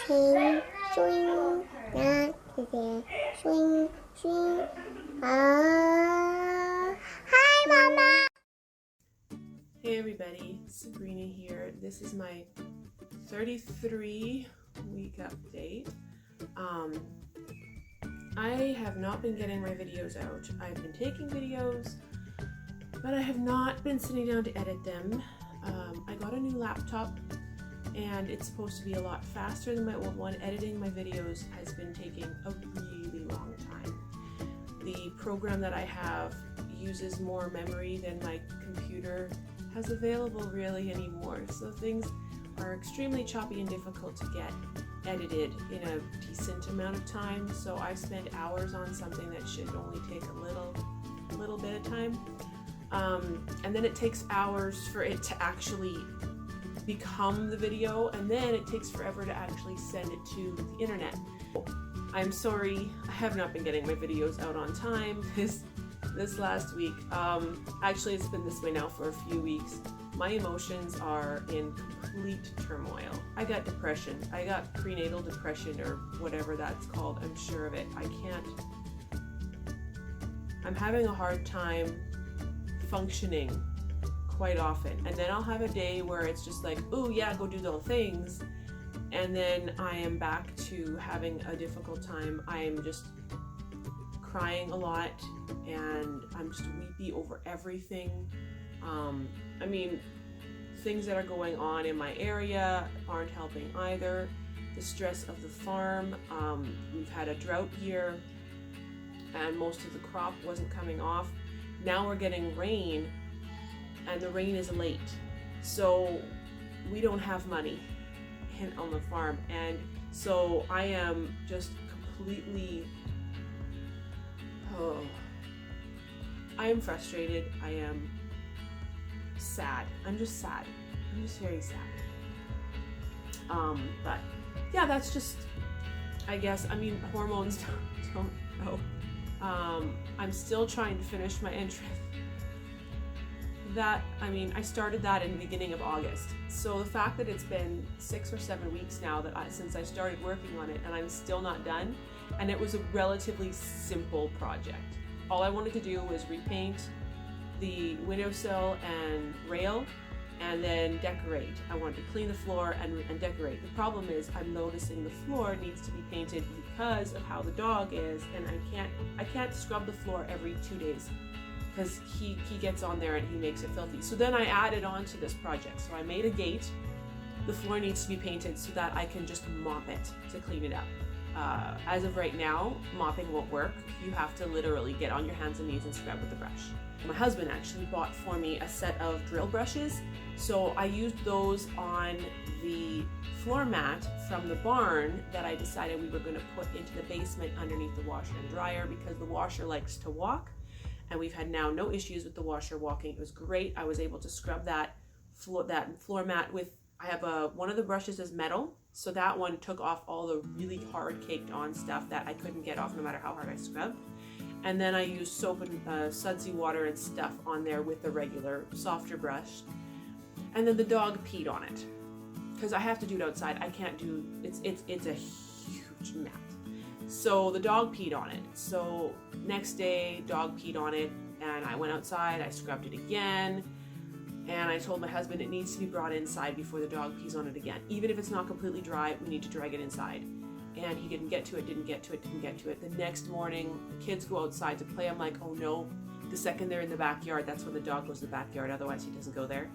swing, swing, not today, swing, swing. Hi, Mama. Hey everybody, Sabrina here. This is my 33-week update. I have not been getting my videos out. I've been taking videos, but I have not been sitting down to edit them. I got a new laptop and it's supposed to be a lot faster than my old one. Editing my videos has been taking a really long time. The program that I have uses more memory than my computer has available really anymore, so things are extremely choppy and difficult to get edited in a decent amount of time. So I spend hours on something that should only take a little bit of time, and then it takes hours for it to actually become the video, and then it takes forever to actually send it to the internet. I'm sorry, I have not been getting my videos out on time this last week. Actually, it's been this way now for a few weeks. My emotions are in complete turmoil. I got depression. I got prenatal depression, or whatever that's called. I'm sure of it. I'm having a hard time functioning quite often. And then I'll have a day where it's just like, oh yeah, go do those things. And then I am back to having a difficult time. I am just crying a lot and I'm just weepy over everything. I mean, things that are going on in my area aren't helping either. The stress of the farm, we've had a drought year and most of the crop wasn't coming off. Now we're getting rain and the rain is late. So we don't have money on the farm. And so I am just completely, I am frustrated. I am sad. I'm just sad. I'm just very sad. But yeah, that's just, I guess, I mean, hormones don't know. I'm still trying to finish my interest. I started that in the beginning of August. So the fact that it's been 6 or 7 weeks now since I started working on it and I'm still not done, and it was a relatively simple project. All I wanted to do was repaint the windowsill and rail and then decorate. I wanted to clean the floor and decorate. The problem is I'm noticing the floor needs to be painted because of how the dog is, and I can't scrub the floor every 2 days because he gets on there and he makes it filthy. So then I added on to this project. So I made a gate. The floor needs to be painted so that I can just mop it to clean it up. As of right now, mopping won't work. You have to literally get on your hands and knees and scrub with the brush. My husband actually bought for me a set of drill brushes, so I used those on the floor mat from the barn that I decided we were going to put into the basement underneath the washer and dryer, because the washer likes to walk, and we've had now no issues with the washer walking. It was great. I was able to scrub that floor mat with, I have one of the brushes is metal, so that one took off all the really hard caked on stuff that I couldn't get off no matter how hard I scrubbed. And then I used soap and sudsy water and stuff on there with the regular softer brush. And then the dog peed on it because I have to do it outside. I can't do, it's a huge mat. So the dog peed on it. So next day, dog peed on it, and I went outside, I scrubbed it again. And I told my husband it needs to be brought inside before the dog pees on it again. Even if it's not completely dry, we need to drag it inside. And he didn't get to it. The next morning, the kids go outside to play. I'm like, oh no. The second they're in the backyard, that's when the dog goes to the backyard. Otherwise, he doesn't go there.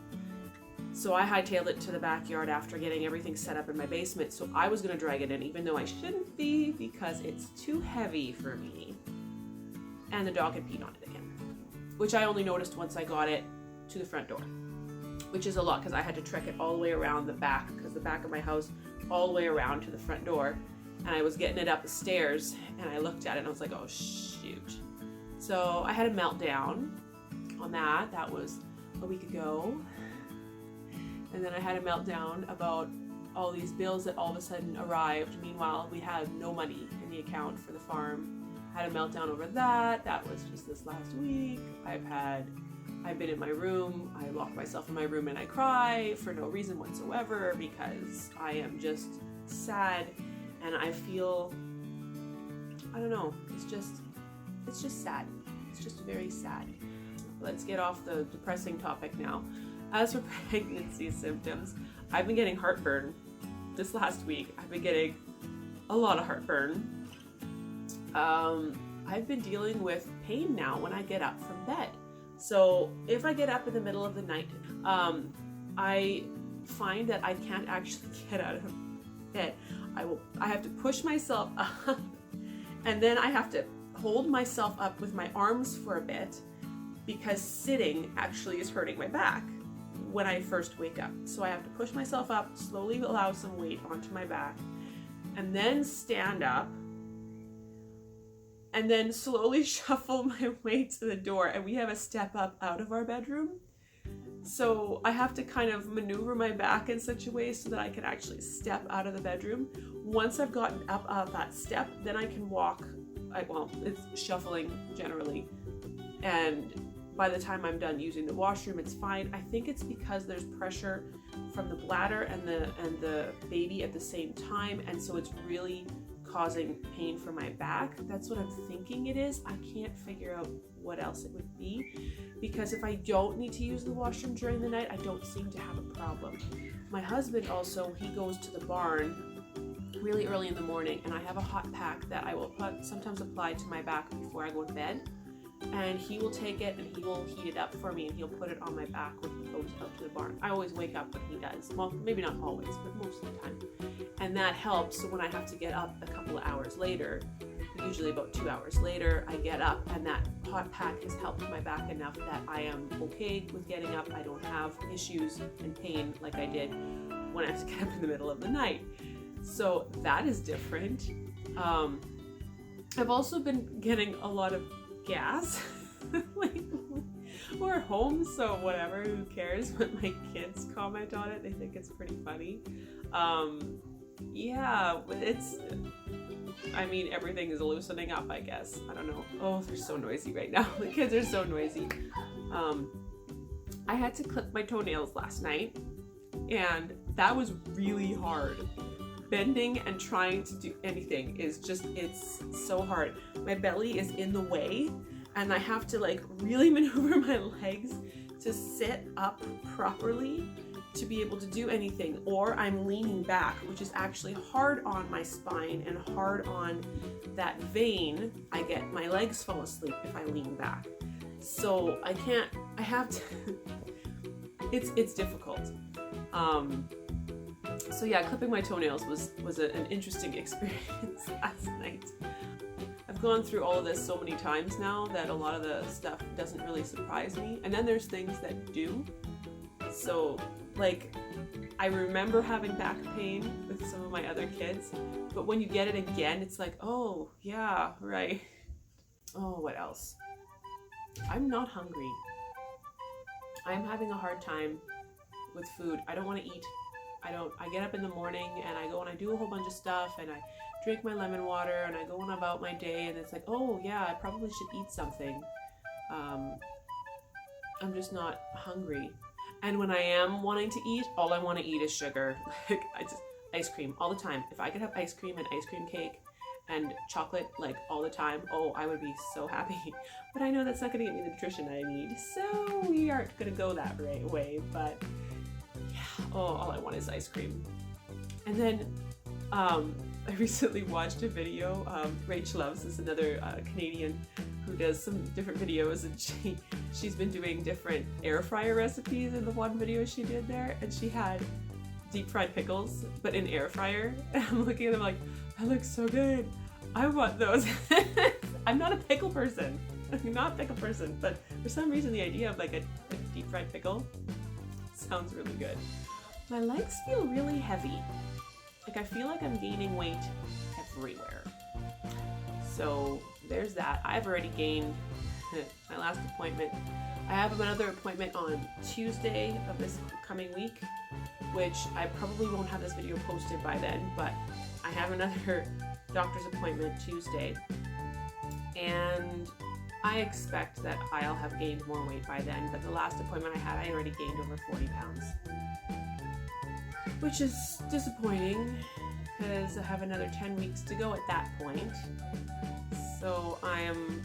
So I hightailed it to the backyard after getting everything set up in my basement. So I was going to drag it in, even though I shouldn't be, because it's too heavy for me. And the dog had peed on it again, which I only noticed once I got it to the front door, which is a lot because I had to trek it all the way around the back, because the back of my house all the way around to the front door. And I was getting it up the stairs and I looked at it and I was like, oh shoot. So I had a meltdown on that. That was a week ago. And then I had a meltdown about all these bills that all of a sudden arrived. Meanwhile, we had no money in the account for the farm. I had a meltdown over that. That was just this last week. I've been in my room. I lock myself in my room and I cry for no reason whatsoever because I am just sad, and I feel, I don't know, it's just sad. It's just very sad. Let's get off the depressing topic now. As for pregnancy symptoms, I've been getting heartburn. This last week, I've been getting a lot of heartburn. I've been dealing with pain now when I get up from bed. So if I get up in the middle of the night, I find that I can't actually get out of bed. I have to push myself up, and then I have to hold myself up with my arms for a bit, because sitting actually is hurting my back when I first wake up. So I have to push myself up, slowly allow some weight onto my back, and then stand up, and then slowly shuffle my way to the door. And we have a step up out of our bedroom. So I have to kind of maneuver my back in such a way so that I can actually step out of the bedroom. Once I've gotten up that step, then I can walk. Well, it's shuffling generally. And by the time I'm done using the washroom, it's fine. I think it's because there's pressure from the bladder and the baby at the same time. And so it's really causing pain for my back. That's what I'm thinking it is. I can't figure out what else it would be, because if I don't need to use the washroom during the night, I don't seem to have a problem. My husband also, he goes to the barn really early in the morning, and I have a hot pack that I will sometimes apply to my back before I go to bed, and he will take it and he will heat it up for me, and he'll put it on my back when he goes up to the barn. I always wake up when he does. Well, maybe not always, but most of the time. And that helps. So when I have to get up a couple of hours later, usually about 2 hours later, I get up, and that hot pack has helped my back enough that I am okay with getting up. I don't have issues and pain like I did when I have to get up in the middle of the night. So that is different. I've also been getting a lot of gas. We're home, so whatever, who cares? But my kids comment on it. They think it's pretty funny. Yeah, everything is loosening up, I guess. I don't know. Oh, they're so noisy right now. The kids are so noisy. I had to clip my toenails last night, and that was really hard. Bending and trying to do anything is just, it's so hard. My belly is in the way, and I have to really maneuver my legs to sit up properly to be able to do anything, or I'm leaning back, which is actually hard on my spine and hard on that vein. My legs fall asleep if I lean back. So I have to, it's difficult. So yeah, clipping my toenails was an interesting experience last night. I've gone through all of this so many times now that a lot of the stuff doesn't really surprise me. And then there's things that do. So I remember having back pain with some of my other kids, but when you get it again, it's like, oh yeah, right. Oh, what else? I'm not hungry. I'm having a hard time with food. I don't want to eat. I get up in the morning and I go and I do a whole bunch of stuff, and I drink my lemon water and I go on about my day, and it's like, oh yeah, I probably should eat something. I'm just not hungry. And when I am wanting to eat, all I want to eat is sugar. Ice cream all the time. If I could have ice cream and ice cream cake and chocolate all the time, oh, I would be so happy. But I know that's not going to get me the nutrition I need, so we aren't going to go that way. But yeah, oh, all I want is ice cream. And then I recently watched a video. Rach Loves is another Canadian who does some different videos, and she's been doing different air fryer recipes in the one video she did there, and she had deep fried pickles but in air fryer, and I'm looking at them like, that looks so good, I want those. I'm not a pickle person. I'm not a pickle person, but for some reason the idea of a deep fried pickle sounds really good. My legs feel really heavy. I feel like I'm gaining weight everywhere. So there's that. I've already gained my last appointment. I have another appointment on Tuesday of this coming week, which I probably won't have this video posted by then, but I have another doctor's appointment Tuesday, and I expect that I'll have gained more weight by then. But the last appointment I had, I already gained over 40 pounds, which is disappointing. because I have another 10 weeks to go at that point. So I'm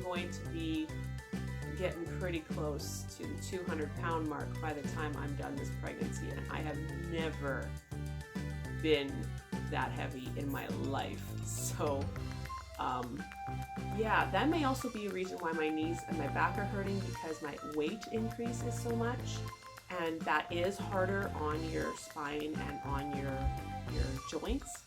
going to be getting pretty close to the 200-pound mark by the time I'm done this pregnancy, and I have never been that heavy in my life. So yeah, that may also be a reason why my knees and my back are hurting, because my weight increases so much, and that is harder on your spine and on your joints.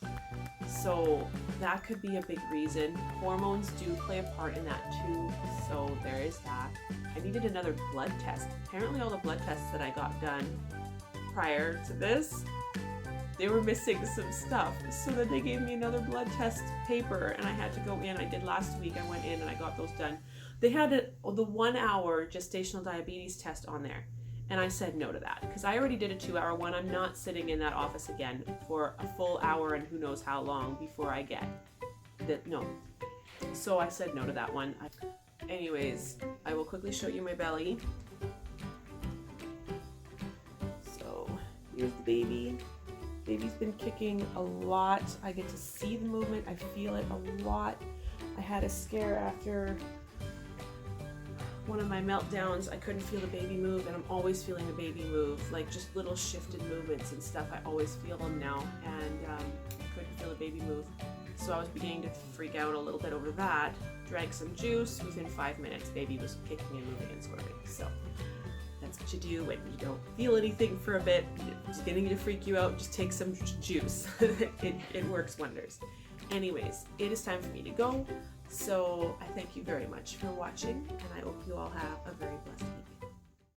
So that could be a big reason. Hormones do play a part in that too, so there is that. I needed another blood test. Apparently all the blood tests that I got done prior to this, they were missing some stuff. So then they gave me another blood test paper, and I had to go in. I did last week. I went in and I got those done. They had the 1 hour gestational diabetes test on there. And I said no to that, because I already did a 2-hour one. I'm not sitting in that office again for a full hour and who knows how long before I get that. No. So I said no to that one. Anyways, I will quickly show you my belly. So here's the baby. Baby's been kicking a lot. I get to see the movement. I feel it a lot. I had a scare after one of my meltdowns. I couldn't feel the baby move, and I'm always feeling the baby move, like just little shifted movements and stuff. I always feel them now, and I couldn't feel the baby move. So I was beginning to freak out a little bit over that. Drank some juice. Within 5 minutes, baby was kicking and moving and swimming. So that's what you do when you don't feel anything for a bit. It's beginning to freak you out. Just take some juice. It works wonders. Anyways, it is time for me to go. So I thank you very much for watching, and I hope you all have a very blessed week.